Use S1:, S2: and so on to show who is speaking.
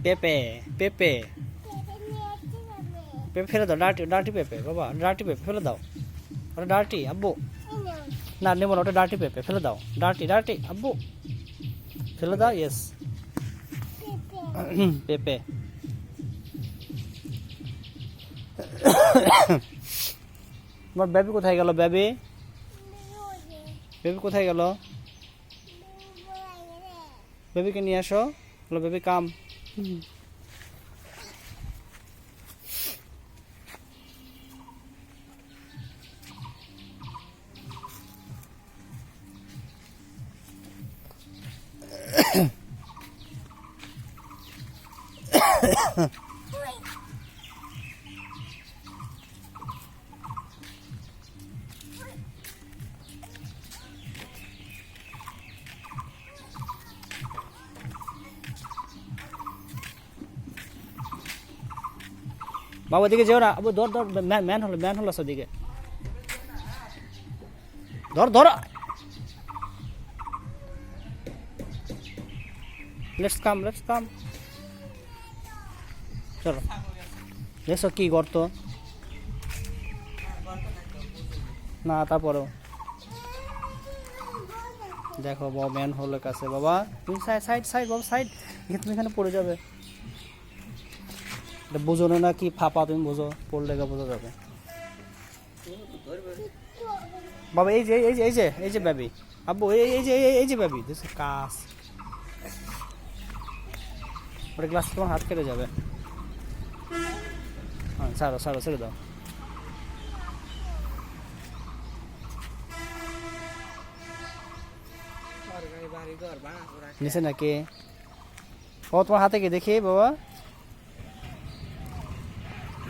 S1: পেঁপে পেঁপে পেঁপে ফেলে দাও, ডার্টি ডার্টি পেঁপে বাবা, ডার্টি পেঁপে ফেলে দাও, ওটা ডার্টি আব্বু। না নেবো না, ওটা ডার্টি পেঁপে ফেলে দাও, ডার্টি ডার্টি আব্বু ফেলে দাও। ইয়েস পেঁপে। আমার বেবি কোথায় গেল? বেবি বেবি কোথায় গেল? বেবিকে নিয়ে আসো, বলো বেবি কাম। বাবা দিকে যেও না, আবু ধর ধর, ম্যান হলো, ম্যান হলো ওদিকে, ধর ধর। লেটস কাম চলো। দেখছো কি করতো না, তারপরেও দেখো বাবা ম্যান হলের কাছে। বাবা তুমি সাইড সাইড বাবা সাইড, তুমি এখানে পড়ে যাবে। বুঝো না কি ফাঁপা, তুমি বুঝো, পড়লে বোঝা যাবে। বাবা এই যে এই যে এই যে এই যে বেবি আব্বু, এই যে এই যে বেবি দিস কাজ, ওটা গ্লাস তোমার হাত কেটে যাবে। হ্যাঁ ছাড়ো ছাড়ো, ছেড়ে দাও। নিচে নাকি? ও তোমার হাতে কি দেখি বাবা?